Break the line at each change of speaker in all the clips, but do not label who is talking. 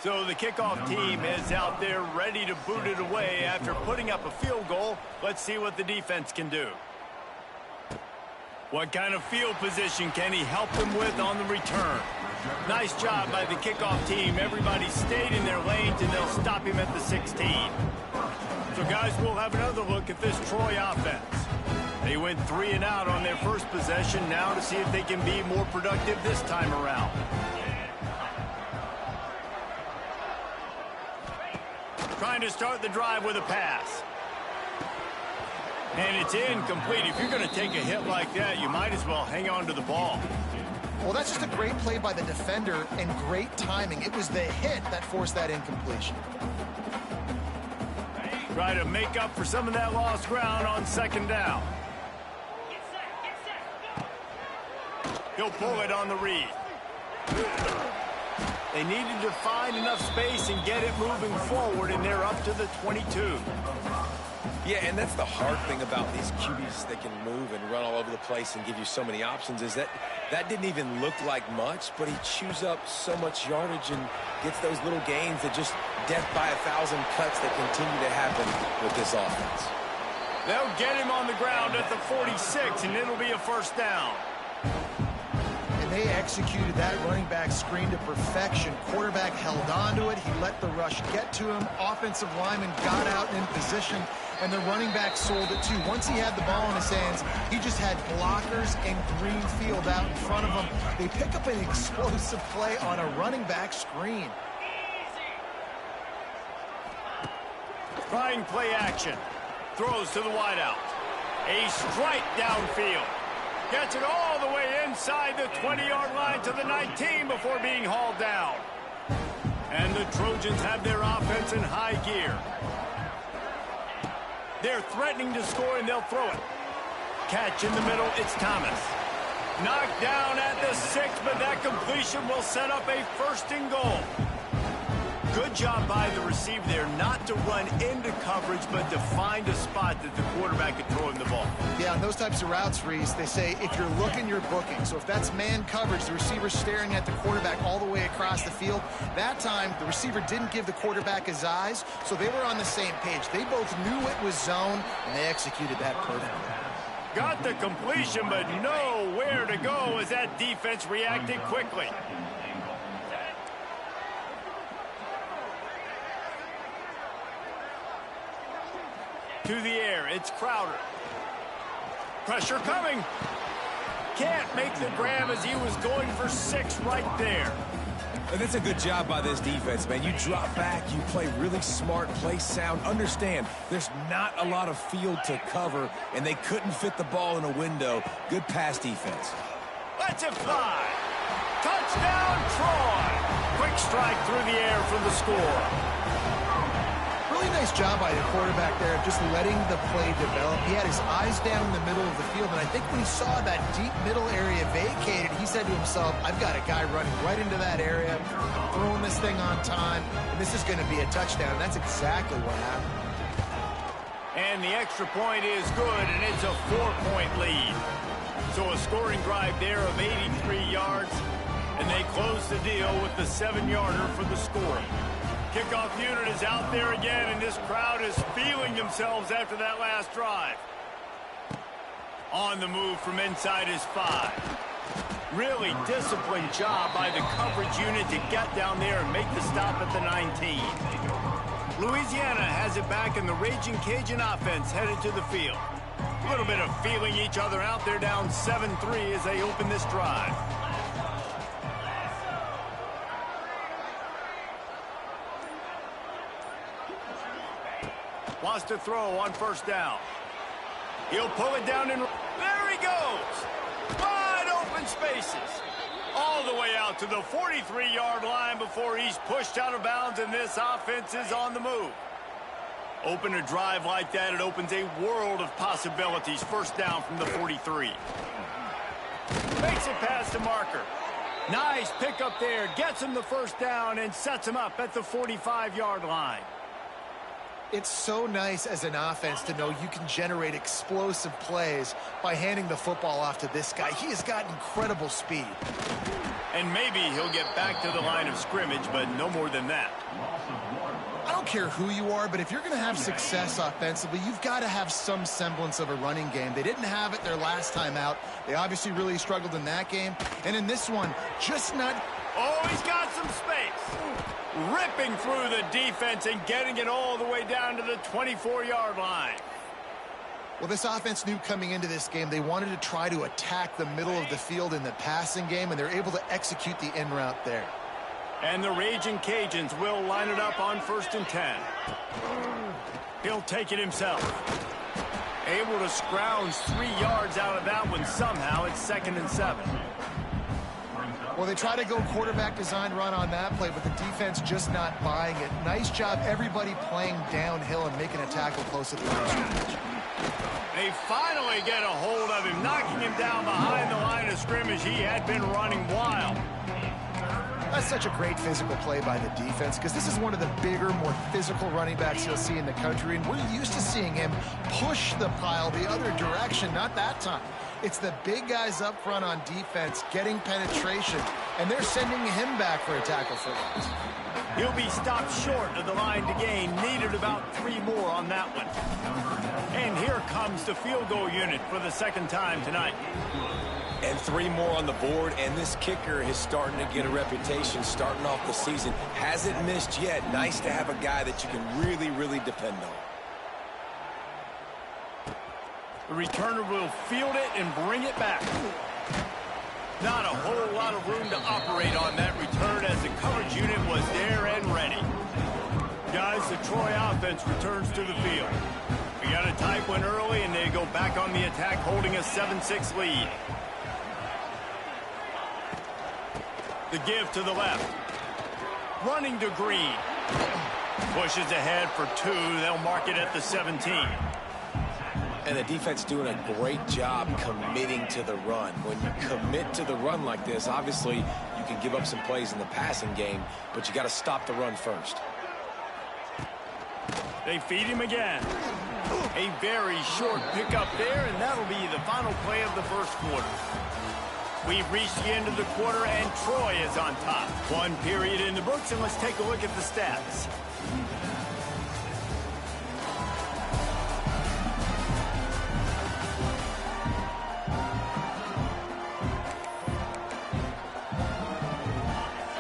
So the kickoff team is out there ready to boot it away after putting up a field goal. Let's see what the defense can do. What kind of field position can he help them with on the return? Nice job by the kickoff team. Everybody stayed in their lanes, and they'll stop him at the 16. So, guys, we'll have another look at this Troy offense. They went 3 and out on their first possession. Now to see if they can be more productive this time around. Trying to start the drive with a pass. And it's incomplete. If you're going to take a hit like that, you might as well hang on to the ball.
Well, that's just a great play by the defender and great timing. It was the hit that forced that incompletion.
Try to make up for some of that lost ground on second down. He'll pull it on the read. They needed to find enough space and get it moving forward, and they're up to the 22.
Yeah, and that's the hard thing about these QBs that can move and run all over the place and give you so many options is that didn't even look like much, but he chews up so much yardage and gets those little gains that just death by 1,000 cuts that continue to happen with this offense.
They'll get him on the ground at the 46, and it'll be a first down.
And they executed that running back screen to perfection. Quarterback held on to it. He let the rush get to him. Offensive lineman got out in position, and the running back sold it too. Once he had the ball in his hands, he just had blockers and green field out in front of him. They pick up an explosive play on a running back screen.
Trying play action. Throws to the wideout. A strike downfield. Gets it all the way inside the 20-yard line to the 19 before being hauled down. And the Trojans have their offense in high gear. They're threatening to score, and they'll throw it. Catch in the middle, it's Thomas. Knocked down at the 6, but that completion will set up a first and goal. Good job by the receiver there not to run into coverage, but to find a spot that the quarterback could throw him the ball.
Yeah, on those types of routes, Reese, they say if you're looking, you're booking. So if that's man coverage, the receiver's staring at the quarterback all the way across the field. That time, the receiver didn't give the quarterback his eyes, so they were on the same page. They both knew it was zone, and they executed that perfectly.
Got the completion, but nowhere to go as that defense reacted quickly. To the air, it's Crowder. Pressure coming. Can't make the grab as he was going for 6 right there.
And that's a good job by this defense, man. You drop back, you play really smart, play sound. Understand, there's not a lot of field to cover, and they couldn't fit the ball in a window. Good pass defense.
Let's it fly. Touchdown, Troy. Quick strike through the air for the score.
Really nice job by the quarterback there of just letting the play develop. He had his eyes down in the middle of the field, and I think when he saw that deep middle area vacated, he said to himself, I've got a guy running right into that area, I'm throwing this thing on time, and this is going to be a touchdown. And that's exactly what happened.
And the extra point is good, and it's a 4-point lead. So a scoring drive there of 83 yards, and they close the deal with the 7-yarder for the score. Kickoff unit is out there again, and this crowd is feeling themselves after that last drive. On the move from inside his 5. Really disciplined job by the coverage unit to get down there and make the stop at the 19. Louisiana has it back, and the Raging Cajun offense headed to the field. A little bit of feeling each other out there, down 7-3 as they open this drive. Wants to throw on first down. He'll pull it down and there he goes. Wide open spaces. All the way out to the 43-yard line before he's pushed out of bounds, and this offense is on the move. Open a drive like that, it opens a world of possibilities. First down from the 43. Makes it past the marker. Nice pickup there. Gets him the first down and sets him up at the 45-yard line.
It's so nice as an offense to know you can generate explosive plays by handing the football off to this guy. He has got incredible speed.
And maybe he'll get back to the line of scrimmage, but no more than that.
I don't care who you are, but if you're going to have success offensively, you've got to have some semblance of a running game. They didn't have it their last time out. They obviously really struggled in that game. And in this one, just not...
Oh, he's got some space. Ripping through the defense and getting it all the way down to the 24-yard line.
Well, this offense knew coming into this game they wanted to try to attack the middle of the field in the passing game, and they're able to execute the in route there.
And the Raging Cajuns will line it up on 1st and 10. He'll take it himself. Able to scrounge 3 yards out of that one somehow. It's 2nd and 7.
Well, they try to go quarterback design run on that play, but the defense just not buying it. Nice job, everybody playing downhill and making a tackle close to the line of scrimmage.
They finally get a hold of him, knocking him down behind the line of scrimmage. He had been running wild.
That's such a great physical play by the defense because this is one of the bigger, more physical running backs you'll see in the country, and we're used to seeing him push the pile the other direction, not that time. It's the big guys up front on defense getting penetration, and they're sending him back for a tackle for loss.
He'll be stopped short of the line to gain. Needed about 3 more on that one. And here comes the field goal unit for the 2nd time tonight.
And 3 more on the board, and this kicker is starting to get a reputation starting off the season. Hasn't missed yet. Nice to have a guy that you can really, really depend on.
The returner will field it and bring it back. Not a whole lot of room to operate on that return as the coverage unit was there and ready. Guys, the Troy offense returns to the field. We got a tight one early, and they go back on the attack, holding a 7-6 lead. The give to the left. Running to Green. Pushes ahead for 2. They'll mark it at the 17.
And the defense doing a great job committing to the run. When you commit to the run like this, obviously you can give up some plays in the passing game, but you got to stop the run first.
They feed him again. A very short pickup there, and that'll be the final play of the 1st quarter. We've reached the end of the quarter, and Troy is on top. 1 period in the books, and let's take a look at the stats.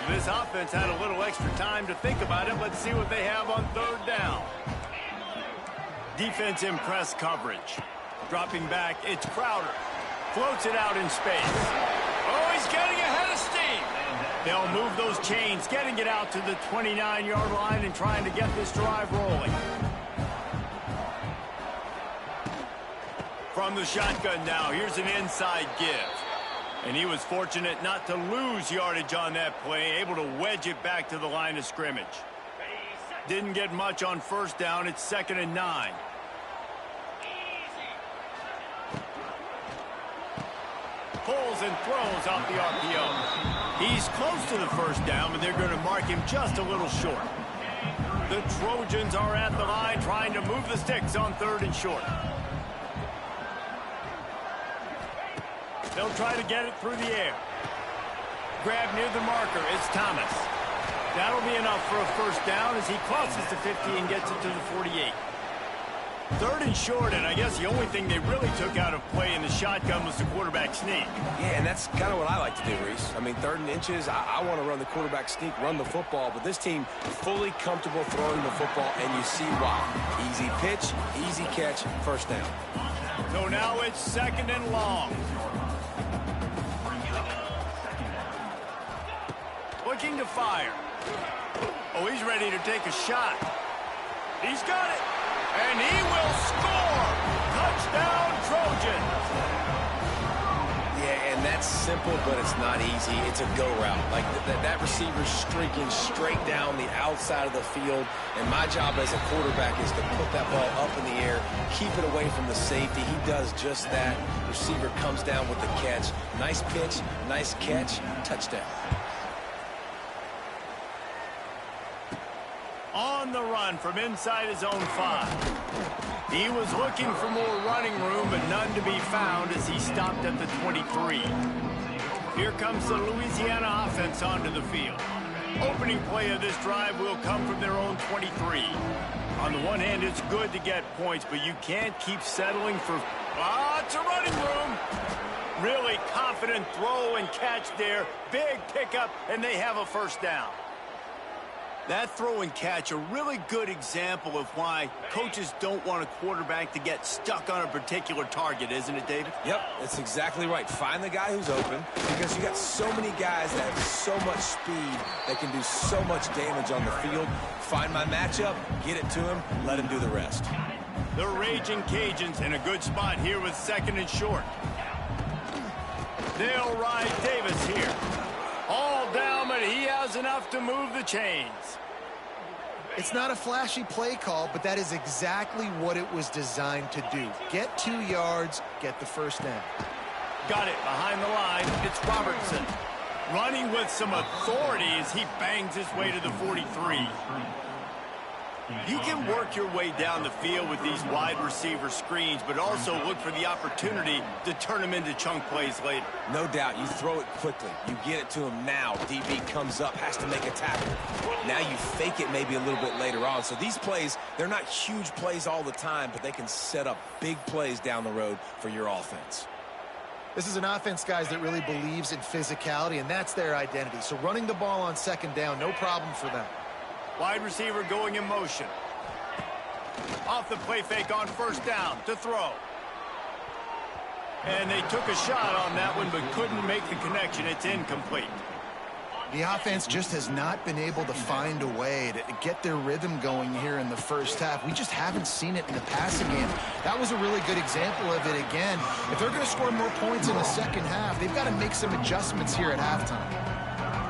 This offense had a little extra time to think about it. Let's see what they have on 3rd down. Defense in press coverage. Dropping back, it's Crowder. Floats it out in space. Oh, he's getting ahead of steam. They'll move those chains, getting it out to the 29-yard line and trying to get this drive rolling. From the shotgun now, here's an inside give. And he was fortunate not to lose yardage on that play, able to wedge it back to the line of scrimmage. Didn't get much on 1st down. It's 2nd and 9. Pulls and throws off the RPO. He's close to the 1st down, but they're going to mark him just a little short. The Trojans are at the line trying to move the sticks on 3rd and short. They'll try to get it through the air. Grab near the marker. It's Thomas. That'll be enough for a 1st down as he crosses the 50 and gets it to the 48. 3rd and short, and I guess the only thing they really took out of play in the shotgun was the quarterback sneak.
Yeah, and that's kind of what I like to do, Reese. I mean, 3rd and inches, I want to run the quarterback sneak, run the football, but this team fully comfortable throwing the football, and you see why. Easy pitch, easy catch, 1st down.
So now it's 2nd and long. Looking to fire. Oh, he's ready to take a shot. He's got it. And he will score! Touchdown, Trojans!
Yeah, and that's simple, but it's not easy. It's a go route. Like, that receiver's streaking straight down the outside of the field, and my job as a quarterback is to put that ball up in the air, keep it away from the safety. He does just that. Receiver comes down with the catch. Nice pitch, nice catch, touchdown.
On the run from inside his own 5. He was looking for more running room, but none to be found as he stopped at the 23. Here comes the Louisiana offense onto the field. Opening play of this drive will come from their own 23. On the one hand, it's good to get points, but you can't keep settling for lots of running room. Really confident throw and catch there. Big pickup, and they have a first down. That throw and catch, a really good example of why coaches don't want a quarterback to get stuck on a particular target, isn't it, David?
Yep, that's exactly right. Find the guy who's open, because you got so many guys that have so much speed that can do so much damage on the field. Find my matchup, get it to him, let him do the rest.
The Raging Cajuns in a good spot here with 2nd and short. They'll ride Davis here. All down, but he has enough to move the chains.
It's not a flashy play call, but that is exactly what it was designed to do. Get 2 yards, get the first down.
Got it behind the line. It's Robertson. Running with some authority as he bangs his way to the 43. You can work your way down the field with these wide receiver screens, but also look for the opportunity to turn them into chunk plays later.
No doubt, you throw it quickly. You get it to him now. DB comes up, has to make a tackle. Now you fake it maybe a little bit later on. So these plays, they're not huge plays all the time, but they can set up big plays down the road for your offense.
This is an offense, guys, that really believes in physicality, and that's their identity. So running the ball on 2nd down, no problem for them.
Wide receiver going in motion. Off the play fake on 1st down to throw. And they took a shot on that one, but couldn't make the connection. It's incomplete.
The offense just has not been able to find a way to get their rhythm going here in the first half. We just haven't seen it in the passing game. That was a really good example of it again. If they're going to score more points in the second half, they've got to make some adjustments here at halftime.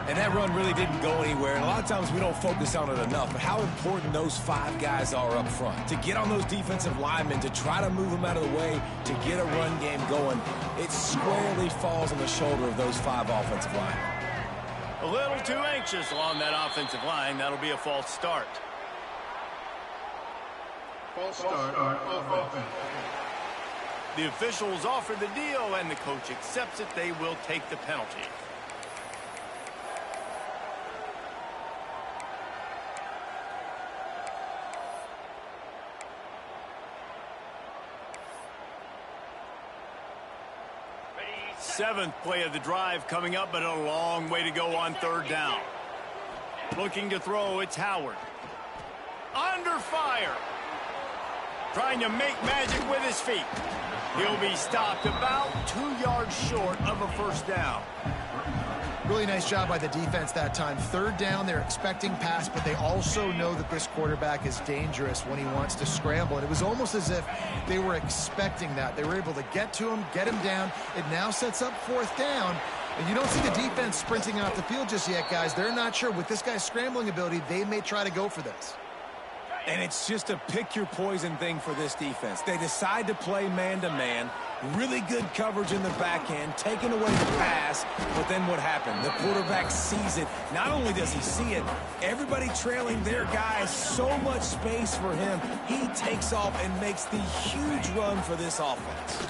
And that run really didn't go anywhere. And a lot of times we don't focus on it enough. But how important those 5 guys are up front. To get on those defensive linemen, to try to move them out of the way, to get a run game going, it squarely falls on the shoulder of those 5 offensive linemen.
A little too anxious along that offensive line. That'll be a false start.
False start on offense.
The officials offer the deal, and the coach accepts it. They will take the penalty. Seventh play of the drive coming up, but a long way to go on 3rd down. Looking to throw, it's Howard. Under fire. Trying to make magic with his feet. He'll be stopped about 2 yards short of a first down.
Really nice job by the defense that time. 3rd down, they're expecting pass, but they also know that this quarterback is dangerous when he wants to scramble. And it was almost as if they were expecting that. They were able to get to him, get him down. It now sets up 4th down. And you don't see the defense sprinting off the field just yet, guys. They're not sure. With this guy's scrambling ability, they may try to go for this.
And it's just a pick-your-poison thing for this defense. They decide to play man-to-man. Really good coverage in the back end, taking away the pass, but then what happened? The quarterback sees it. Not only does he see it, everybody trailing their guys, so much space for him. He takes off and makes the huge run for this offense.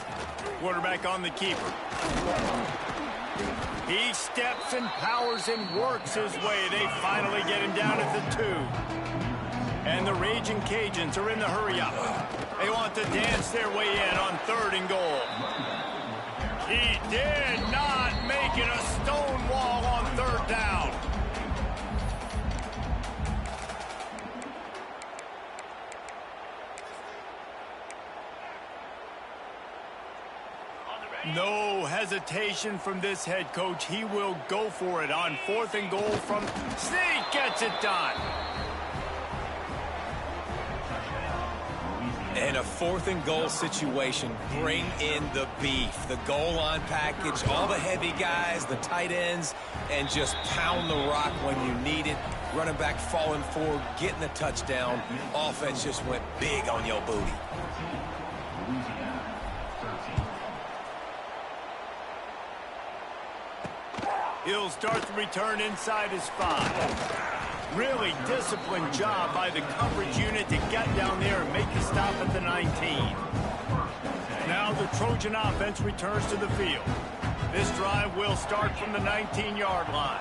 Quarterback on the keeper. He steps and powers and works his way. They finally get him down at the 2. And the Raging Cajuns are in the hurry-up. They want to dance their way in on 3rd and goal. He did not make it a stone wall on 3rd down. No hesitation from this head coach. He will go for it on 4th and goal from Sneak. Gets it done.
In a 4th and goal situation, bring in the beef. The goal line package, all the heavy guys, the tight ends, and just pound the rock when you need it. Running back falling forward, getting the touchdown. Offense just went big on your booty. He'll
start the return inside his 5. Really disciplined job by the coverage unit to get down there and make the stop at the 19. Now the Trojan offense returns to the field. This drive will start from the 19-yard line.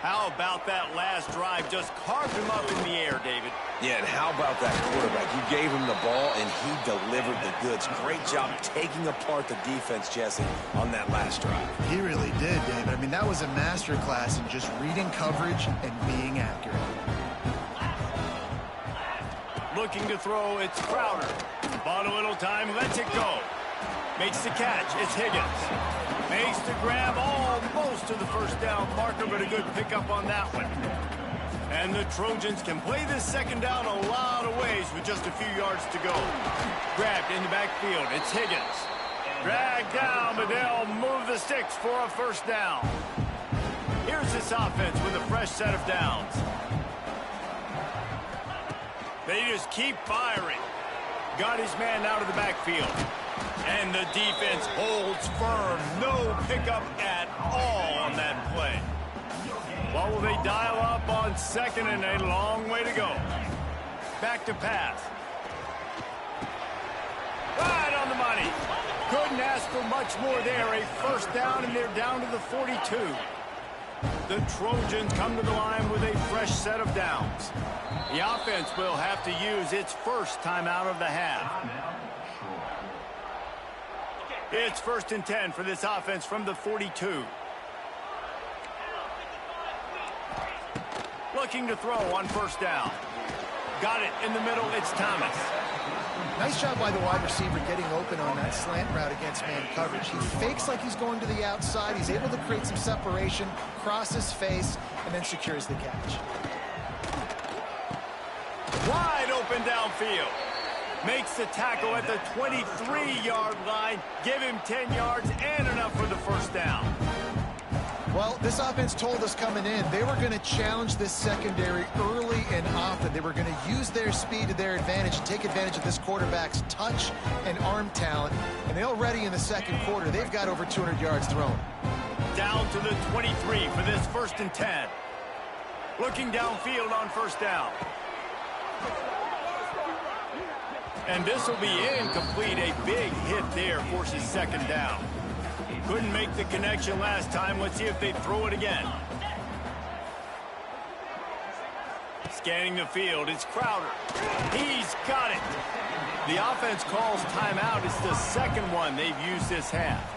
How about that last drive? Just carved him up in the air, David.
Yeah, and how about that quarterback? You gave him the ball, and he delivered the goods. Great job taking apart the defense, Jesse, on that last drive.
He really did, David. I mean, that was a master class in just reading coverage and being accurate.
Looking to throw, it's Crowder. Bought a little time, lets it go. Makes the catch, it's Higgins. Makes the grab almost to the first down marker, but a good pickup on that one. And the Trojans can play this second down a lot of ways with just a few yards to go. Grabbed in the backfield, it's Higgins. Dragged down, but they'll move the sticks for a first down. Here's this offense with a fresh set of downs. They just keep firing. Got his man out of the backfield. And the defense holds firm. No pickup at all on that play. What will they dial up on second and a long way to go? Back to pass. Right on the money. Couldn't ask for much more there. A first down, and they're down to the 42. The Trojans come to the line with a fresh set of downs. The offense will have to use its first timeout of the half. It's 1st and 10 for this offense from the 42. Looking to throw on first down. Got it in the middle, it's Thomas.
Nice job by the wide receiver getting open on that slant route against man coverage. He fakes like he's going to the outside. He's able to create some separation, cross his face, and then secures the catch.
Wide open downfield. Makes the tackle at the 23-yard line. Give him 10 yards and enough for the first down.
Well, this offense told us coming in they were going to challenge this secondary early and often. They were going to use their speed to their advantage and take advantage of this quarterback's touch and arm talent. And they already in the second quarter, they've got over 200 yards thrown.
Down to the 23 for this 1st and 10. Looking downfield on first down. And this will be incomplete. A big hit there forces second down. Couldn't make the connection last time. Let's see if they throw it again. Scanning the field, it's Crowder. He's got it. The offense calls timeout. It's the second one they've used this half.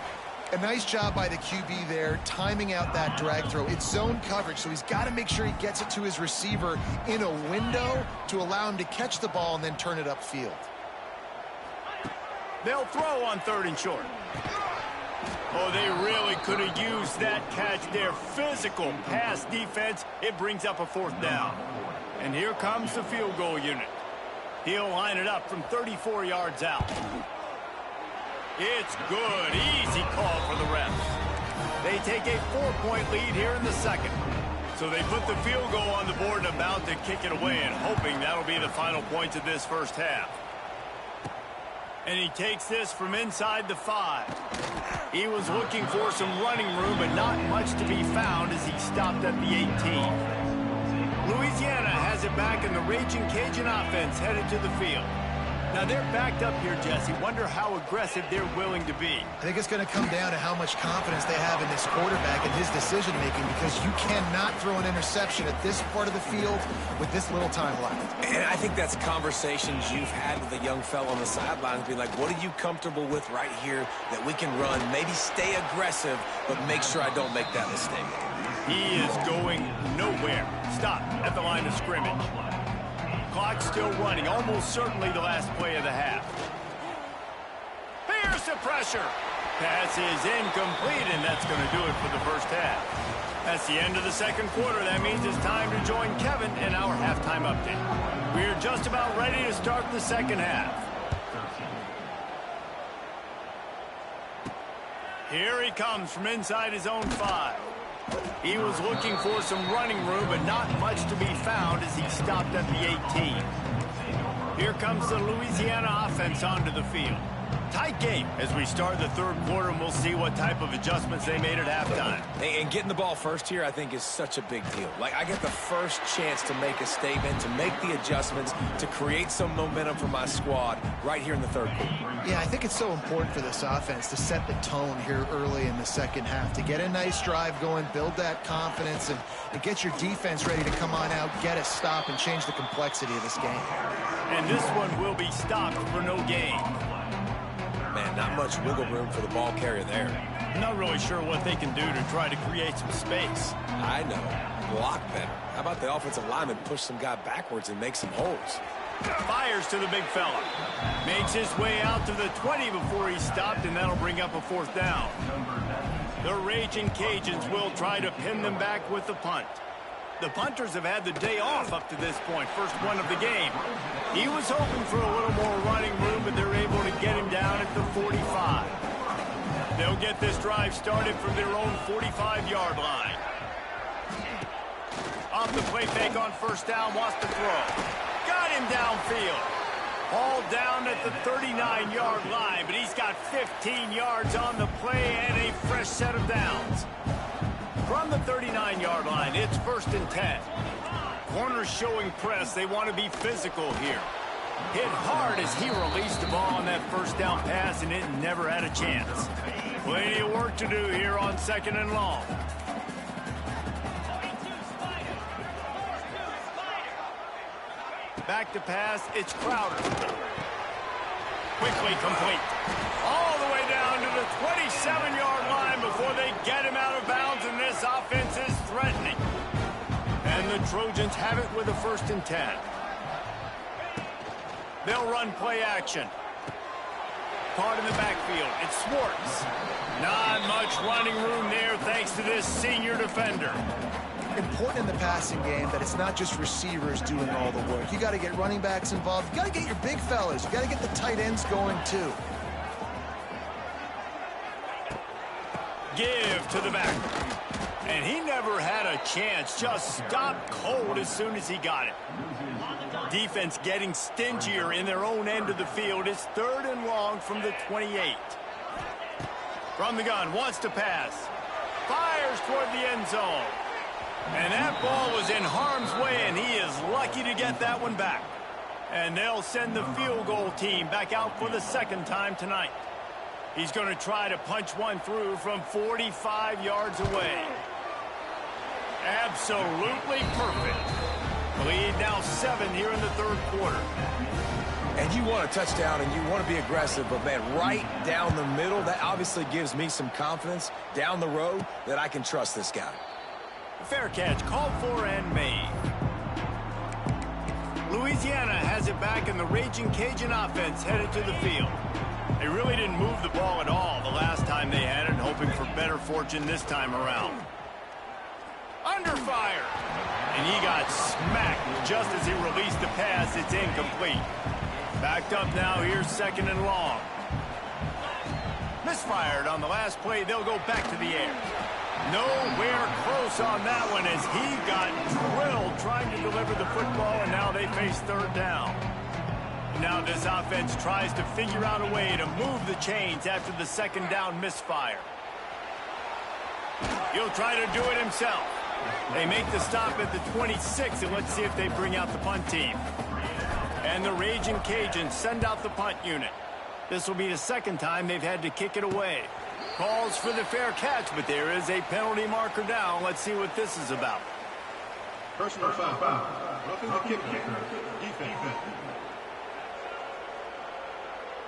A nice job by the QB there, timing out that drag throw. It's zone coverage, so he's got to make sure he gets it to his receiver in a window to allow him to catch the ball and then turn it upfield.
They'll throw on 3rd and short. Oh, they really could have used that catch there. Physical pass defense. It brings up a 4th down. And here comes the field goal unit. He'll line it up from 34 yards out. It's good. Easy call for the refs. They take a 4-point lead here in the second. So they put the field goal on the board and about to kick it away and hoping that'll be the final points of this first half. And he takes this from inside the 5. He was looking for some running room, but not much to be found as he stopped at the 18. Louisiana has it back, and the Raging Cajun offense headed to the field. Now they're backed up here, Jesse. Wonder how aggressive they're willing to be.
I think it's going to come down to how much confidence they have in this quarterback and his decision-making, because you cannot throw an interception at this part of the field with this little time left.
And I think that's conversations you've had with a young fellow on the sidelines, being like, what are you comfortable with right here that we can run? Maybe stay aggressive, but make sure I don't make that mistake.
He is going nowhere. Stop at the line of scrimmage. Clock still running, almost certainly the last play of the half. Here's the pressure. Pass is incomplete, and that's going to do it for the first half. That's the end of the second quarter. That means it's time to join Kevin in our halftime update. We're just about ready to start the second half. Here he comes from inside his own 5. He was looking for some running room, but not much to be found as he stopped at the 18. Here comes the Louisiana offense onto the field. Tight game as we start the third quarter, and we'll see what type of adjustments they made at halftime.
And getting the ball first here, I think, is such a big deal. Like, I get the first chance to make a statement, to make the adjustments, to create some momentum for my squad right here in the third quarter.
Yeah, I think it's so important for this offense to set the tone here early in the second half, to get a nice drive going, build that confidence, and get your defense ready to come on out, get a stop, and change the complexity of this game.
And this one will be stopped for no gain.
Man, not much wiggle room for the ball carrier there.
I'm not really sure what they can do to try to create some space.
I know. Block better. How about the offensive lineman push some guy backwards and make some holes?
Fires to the big fella. Makes his way out to the 20 before he's stopped, and that'll bring up a fourth down. The Raging Cajuns will try to pin them back with the punt. The punters have had the day off up to this point, first one of the game. He was hoping for a little more running room, but they're able to get him down at the 45. They'll get this drive started from their own 45-yard line. Off the play fake on first down, wants to throw. Got him downfield. Hauled down at the 39-yard line, but he's got 15 yards on the play and a fresh set of downs. From the 39-yard line, it's 1st and 10. Corners showing press. They want to be physical here. Hit hard as he released the ball on that first down pass, and it never had a chance. Plenty of work to do here on 2nd and long. Back to pass, it's Crowder. Quickly complete. All the way down to the 27-yard line before they get him out of bounds, and this offense is threatening. And the Trojans have it with a 1st and 10. They'll run play action. Caught in the backfield. It's Swartz. Not much running room there thanks to this senior defender.
Important in the passing game that it's not just receivers doing all the work. You got to get running backs involved. You got to get your big fellas. You got to get the tight ends going too.
Give to the back. And he never had a chance. Just stopped cold as soon as he got it. Defense getting stingier in their own end of the field. It's 3rd and long from the 28. From the gun, wants to pass. Fires toward the end zone. And that ball was in harm's way, and he is lucky to get that one back. And they'll send the field goal team back out for the 2nd time tonight. He's going to try to punch one through from 45 yards away. Absolutely perfect. Lead now 7 here in the third quarter.
And you want a touchdown and you want to be aggressive, but, man, right down the middle, that obviously gives me some confidence down the road that I can trust this guy.
Fair catch called for and made. Louisiana has it back, and the Raging Cajun offense headed to the field. They really didn't move the ball at all the last time they had it, hoping for better fortune this time around. Under fire. And he got smacked just as he released the pass. It's incomplete. Backed up now, here's 2nd and long. Misfired on the last play. They'll go back to the air. Nowhere close on that one as he got drilled trying to deliver the football, and now they face 3rd down. Now this offense tries to figure out a way to move the chains after the 2nd down misfire. He'll try to do it himself. They make the stop at the 26, and let's see if they bring out the punt team. And the Raging Cajuns send out the punt unit. This will be the 2nd time they've had to kick it away. Calls for the fair catch, but there is a penalty marker down. Let's see what this is about.
Personal foul. Roughing the kicker. Defense.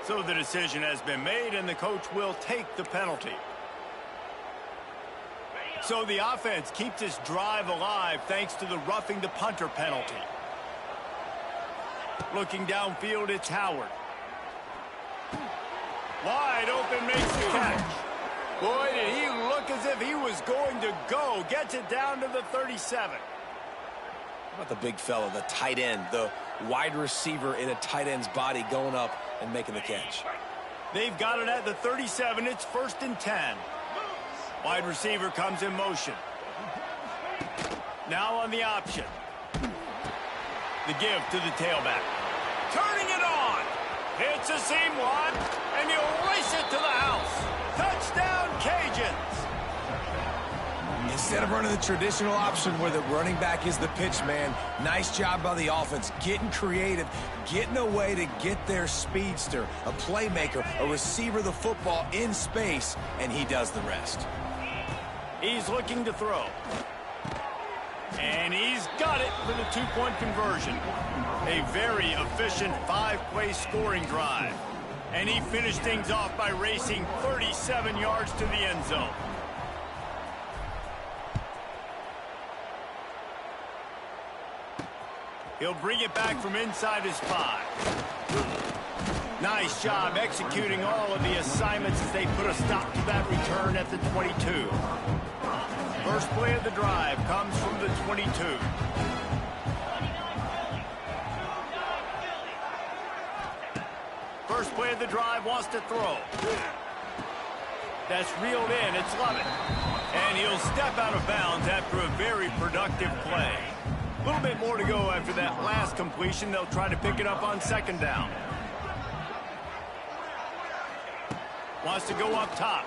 So the decision has been made, and the coach will take the penalty. So the offense keeps this drive alive thanks to the roughing the punter penalty. Looking downfield, it's Howard. Wide open, makes the catch. Boy, did he look as if he was going to go. Gets it down to the 37.
How about the big fella, the tight end, the wide receiver in a tight end's body going up and making the catch?
They've got it at the 37. It's 1st and 10. Wide receiver comes in motion. Now on the option. The give to the tailback. Turning it on. Hits a seam one, and he'll race it to the house. Touchdown, Cajuns.
Instead of running the traditional option where the running back is the pitch man, nice job by the offense, getting creative, getting a way to get their speedster, a playmaker, a receiver the football in space, and he does the rest.
He's looking to throw. And he's got it for the two-point conversion. A very efficient five-play scoring drive. And he finished things off by racing 37 yards to the end zone. He'll bring it back from inside his 5. Nice job executing all of the assignments as they put a stop to that return at the 22. First play of the drive comes from the 22. First play of the drive wants to throw. That's reeled in. It's Lovett. And he'll step out of bounds after a very productive play. A little bit more to go after that last completion. They'll try to pick it up on second down. Wants to go up top.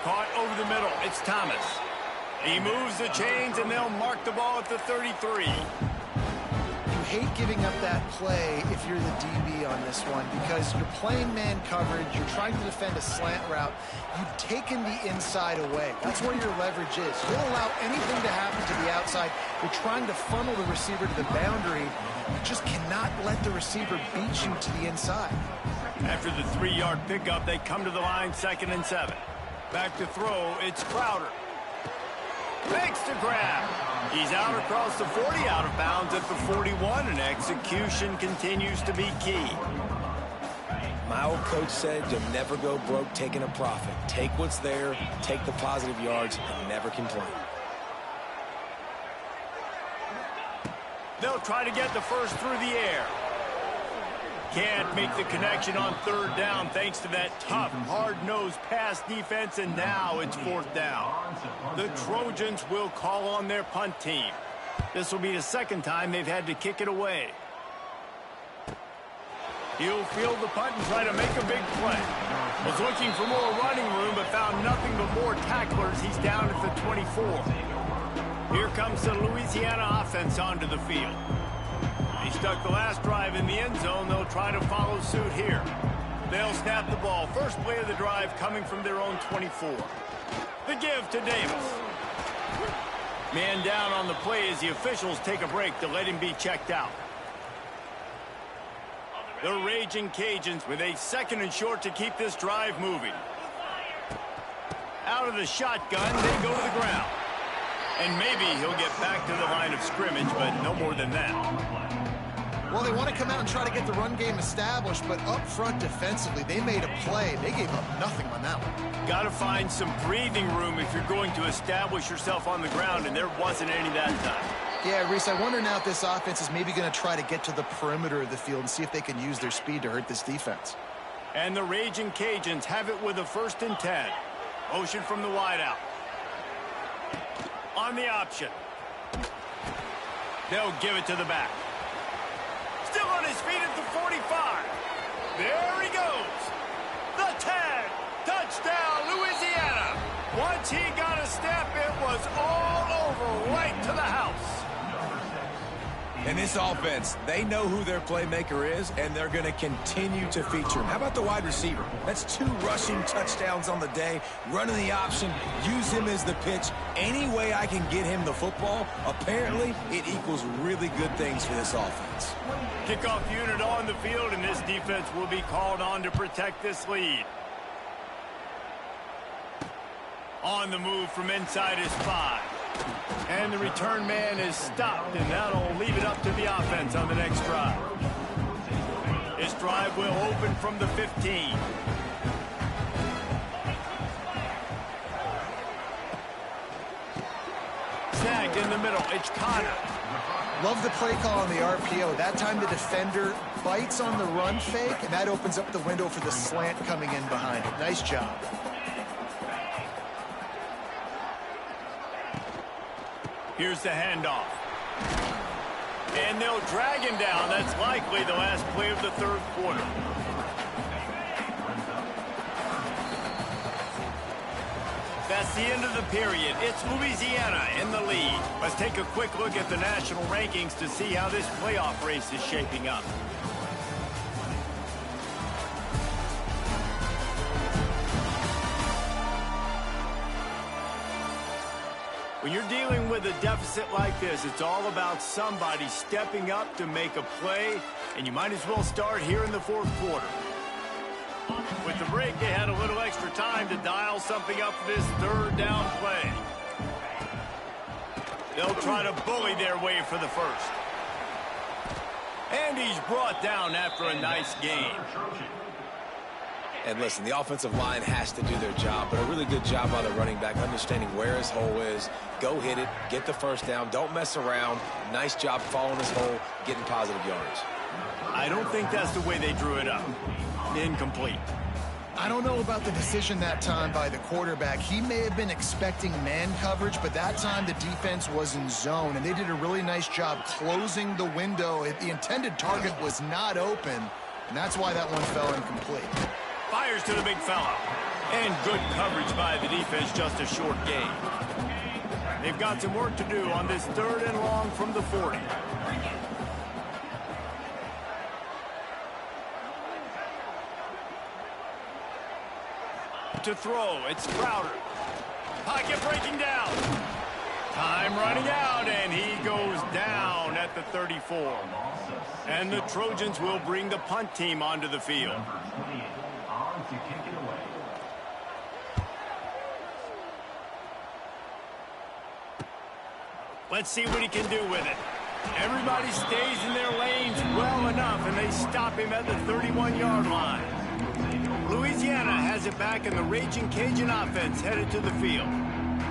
Caught over the middle. It's Thomas. He moves the chains, and they'll mark the ball at the 33.
You hate giving up that play if you're the DB on this one because you're playing man coverage, you're trying to defend a slant route, you've taken the inside away. That's where your leverage is. You'll allow anything to happen to the outside. You're trying to funnel the receiver to the boundary. You just cannot let the receiver beat you to the inside.
After the 3-yard pickup, they come to the line 2nd and 7. Back to throw, it's Crowder. Makes the grab. He's out across the 40, out of bounds at the 41, and execution continues to be key.
My old coach said you'll never go broke taking a profit. Take what's there, take the positive yards, and never complain.
They'll try to get the first through the air. Can't make the connection on 3rd down thanks to that tough, hard-nosed pass defense, and now it's 4th down. The Trojans will call on their punt team. This will be the 2nd time they've had to kick it away. He'll field the punt and try to make a big play. Was looking for more running room, but found nothing but more tacklers. He's down at the 24. Here comes the Louisiana offense onto the field. He stuck the last drive in the end zone. They'll try to follow suit here. They'll snap the ball. First play of the drive coming from their own 24. The give to Davis. Man down on the play as the officials take a break to let him be checked out. The Raging Cajuns with a 2nd and short to keep this drive moving. Out of the shotgun, they go to the ground. And maybe he'll get back to the line of scrimmage, but no more than that.
Well, they want to come out and try to get the run game established, but up front defensively, they made a play. They gave up nothing on that one.
Got to find some breathing room if you're going to establish yourself on the ground, and there wasn't any that time.
Yeah, Reese, I wonder now if this offense is maybe going to try to get to the perimeter of the field and see if they can use their speed to hurt this defense.
And the Raging Cajuns have it with a 1st and 10. Motion from the wideout. On the option. They'll give it to the back. Still on his feet at the 45. There he goes. The 10. Touchdown, Louisiana. Once he got a step, it was all over, right to the house.
And this offense, they know who their playmaker is, and they're going to continue to feature him. How about the wide receiver? That's 2 rushing touchdowns on the day, running the option, use him as the pitch. Any way I can get him the football, apparently it equals really good things for this offense.
Kickoff unit on the field, and this defense will be called on to protect this lead. On the move from inside his 5. And the return man is stopped, and that'll leave it up to the offense on the next drive. This drive will open from the 15. Snagged in the middle. It's Connor.
Love the play call on the RPO. That time the defender bites on the run fake, and that opens up the window for the slant coming in behind it. Nice job. Here's the handoff.
And they'll drag him down. That's likely the last play of the third quarter. That's the end of the period. It's Louisiana in the lead. Let's take a quick look at the national rankings to see how this playoff race is shaping up. When you're dealing with a deficit like this, it's all about somebody stepping up to make a play, and you might as well start here in the fourth quarter. With the break, they had a little extra time to dial something up for this third down play. They'll try to bully their way for the first. And he's brought down after a nice gain.
And listen, the offensive line has to do their job, but a really good job by the running back, understanding where his hole is. Go hit it, get the first down, don't mess around. Nice job following his hole, getting positive yards.
I don't think that's the way they drew it up. Incomplete.
I don't know about the decision that time by the quarterback. He may have been expecting man coverage, but that time the defense was in zone, and they did a really nice job closing the window. The intended target was not open, and that's why that one fell incomplete.
Fires to the big fella. And good coverage by the defense, just a short gain. They've got some work to do on this third and long from the 40. To throw, it's Crowder. Pocket breaking down. Time running out, and he goes down at the 34. And the Trojans will bring the punt team onto the field. Let's see what he can do with it. Everybody stays in their lanes well enough, and they stop him at the 31-yard line. Louisiana has it back, and the Raging Cajun offense headed to the field.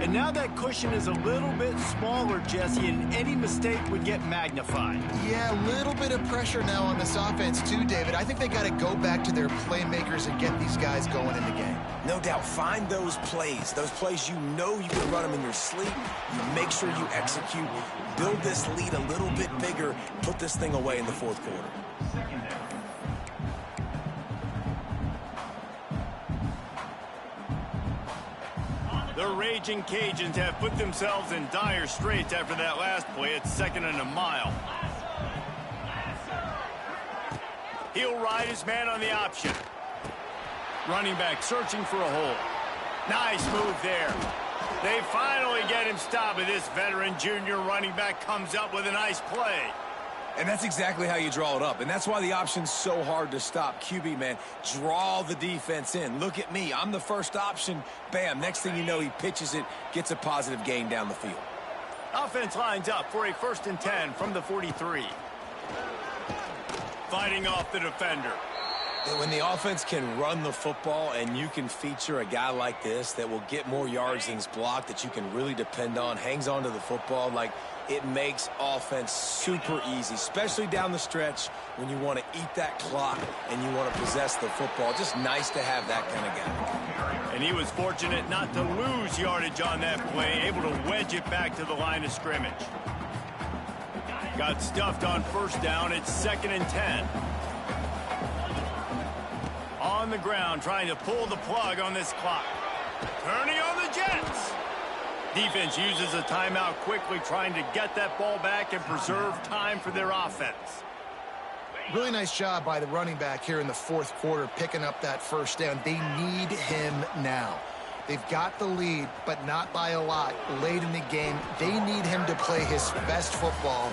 And now that cushion is a little bit smaller, Jesse, and any mistake would get magnified.
Yeah, a little bit of pressure now on this offense too, David. I think they got to go back to their playmakers and get these guys going in the game.
No doubt. Find those plays you know you can run them in your sleep. You make sure you execute. Build this lead a little bit bigger. Put this thing away in the fourth quarter.
The Raging Cajuns have put themselves in dire straits after that last play. It's 2nd and a mile. He'll ride his man on the option. Running back searching for a hole. Nice move there. They finally get him stopped, and this veteran junior running back comes up with a nice play.
And that's exactly how you draw it up. And that's why the option's so hard to stop. QB, man, draw the defense in. Look at me. I'm the first option. Bam. Next thing you know, he pitches it, gets a positive gain down the field.
Offense lines up for a 1st and 10 from the 43. Fighting off the defender.
And when the offense can run the football and you can feature a guy like this that will get more yards than his block, that you can really depend on, hangs on to the football, like, it makes offense super easy, especially down the stretch when you want to eat that clock and you want to possess the football. Just nice to have that kind of guy.
And he was fortunate not to lose yardage on that play, able to wedge it back to the line of scrimmage. Got stuffed on 1st down. It's 2nd and 10. On the ground, trying to pull the plug on this clock. Turning on the Jets. Defense uses a timeout quickly, trying to get that ball back and preserve time for their offense.
Really nice job by the running back here in the fourth quarter, picking up that 1st down. They need him now. They've got the lead, but not by a lot late in the game. They need him to play his best football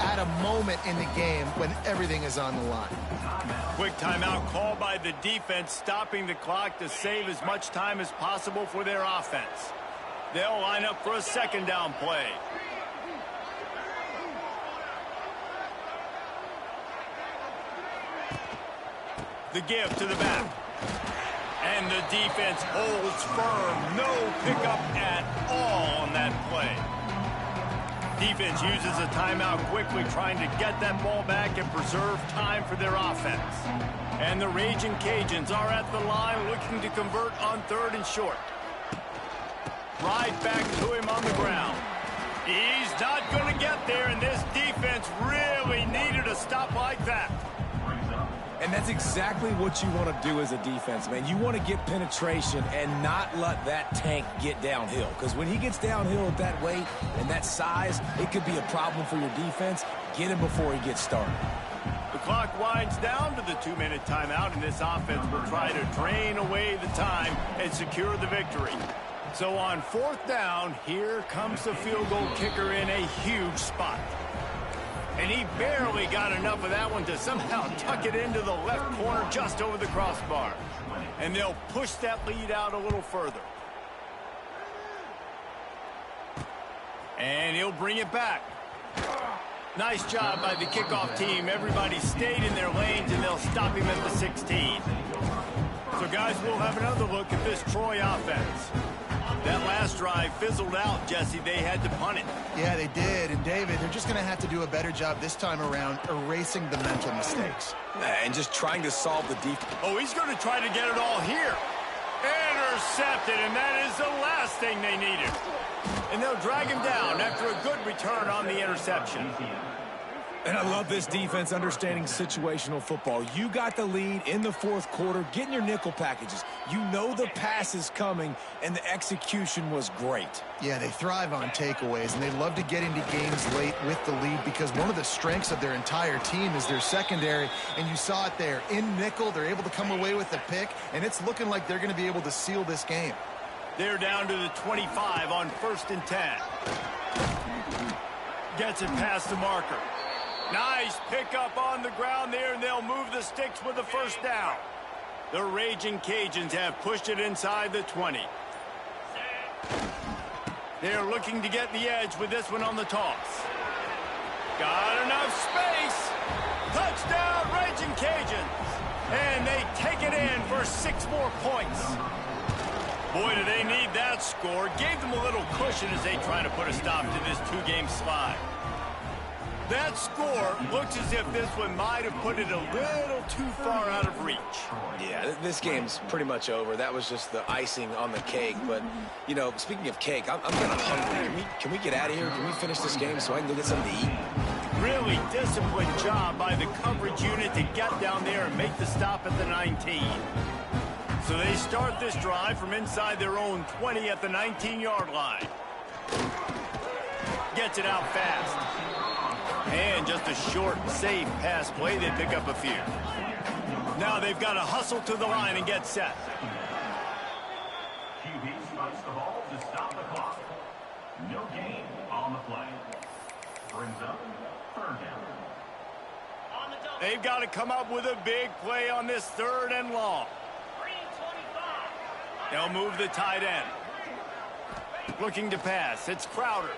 at a moment in the game when everything is on the line.
Quick timeout call by the defense, stopping the clock to save as much time as possible for their offense. They'll line up for a 2nd down play. The give to the back. And the defense holds firm. No pickup at all on that play. Defense uses a timeout quickly, trying to get that ball back and preserve time for their offense. And the Raging Cajuns are at the line looking to convert on 3rd and short. Right back to him on the ground. He's not going to get there, and this defense really really needed a stop like that.
And that's exactly what you want to do as a defense, man. You want to get penetration and not let that tank get downhill. Because when he gets downhill at that weight and that size, it could be a problem for your defense. Get him before he gets started.
The clock winds down to the 2-minute timeout, and this offense will try to drain away the time and secure the victory. So on 4th down, here comes the field goal kicker in a huge spot. And he barely got enough of that one to somehow tuck it into the left corner just over the crossbar. And they'll push that lead out a little further. And he'll bring it back. Nice job by the kickoff team. Everybody stayed in their lanes, and they'll stop him at the 16. So, guys, we'll have another look at this Troy offense. That last drive fizzled out, Jesse. They had to punt it.
Yeah, they did. And, David, they're just going to have to do a better job this time around erasing the mental mistakes.
And just trying to solve the defense.
Oh, he's going to try to get it all here. Intercepted, and that is the last thing they needed. And they'll drag him down after a good return on the interception.
And I love this defense understanding situational football. You got the lead in the 4th quarter, getting your nickel packages. You know the pass is coming, and the execution was great.
Yeah, they thrive on takeaways, and they love to get into games late with the lead because one of the strengths of their entire team is their secondary, and you saw it there. In nickel, they're able to come away with the pick, and it's looking like they're going to be able to seal this game.
They're down to the 25 on 1st and 10. Gets it past the marker. Nice pickup on the ground there, and they'll move the sticks with the 1st down. The Raging Cajuns have pushed it inside the 20. They're looking to get the edge with this one on the toss. Got enough space. Touchdown, Raging Cajuns. And they take it in for 6 more points. Boy, do they need that score. Gave them a little cushion as they try to put a stop to this 2-game slide. That score looks as if this one might have put it a little too far out of reach.
Yeah, this game's pretty much over. That was just the icing on the cake. But, you know, speaking of cake, I'm kind of hungry. Can we get out of here? Can we finish this game so I can go get something to eat?
Really disciplined job by the coverage unit to get down there and make the stop at the 19. So they start this drive from inside their own 20 at the 19-yard line. Gets it out fast. And just a short, safe pass play. They pick up a few. Now they've got to hustle to the line and get set.
QB spikes the ball to stop the clock. No gain on the play. Brings up 3rd down.
They've got to come up with a big play on this 3rd and long. They'll move the tight end. Looking to pass. It's Crowder.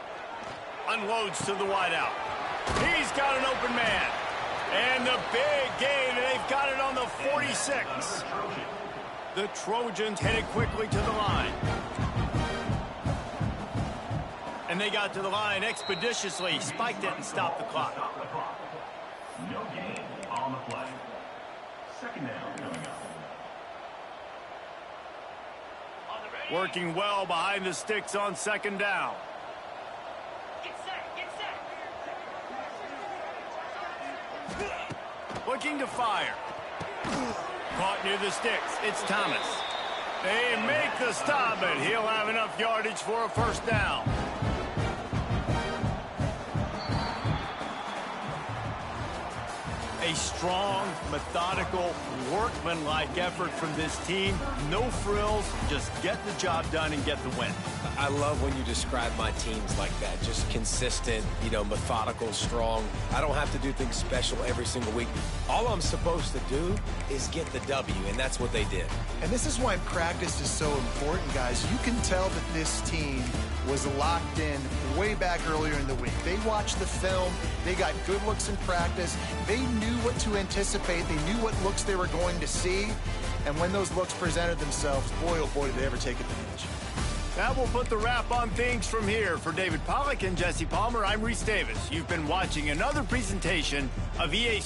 Unloads to the wideout. He's got an open man. And the big gain. They've got it on the 46. The Trojans headed quickly to the line. And they got to the line expeditiously. Spiked it and stopped the clock.
No gain on the play. 2nd down coming up.
Working well behind the sticks on 2nd down.
Get set.
Looking to fire. Caught near the sticks. It's Thomas. They make the stop, but he'll have enough yardage for a 1st down. A strong, methodical, workmanlike effort from this team. No frills, just get the job done and get the win.
I love when you describe my teams like that. Just consistent, you know, methodical, strong. I don't have to do things special every single week. All I'm supposed to do is get the W, and that's what they did.
And this is why practice is so important, guys. You can tell that this team was locked in way back earlier in the week. They watched the film. They got good looks in practice. They knew what to anticipate. They knew what looks they were going to see. And when those looks presented themselves, boy, oh boy, did they ever take advantage.
That will put the wrap on things from here. For David Pollack and Jesse Palmer, I'm Reese Davis. You've been watching another presentation of EA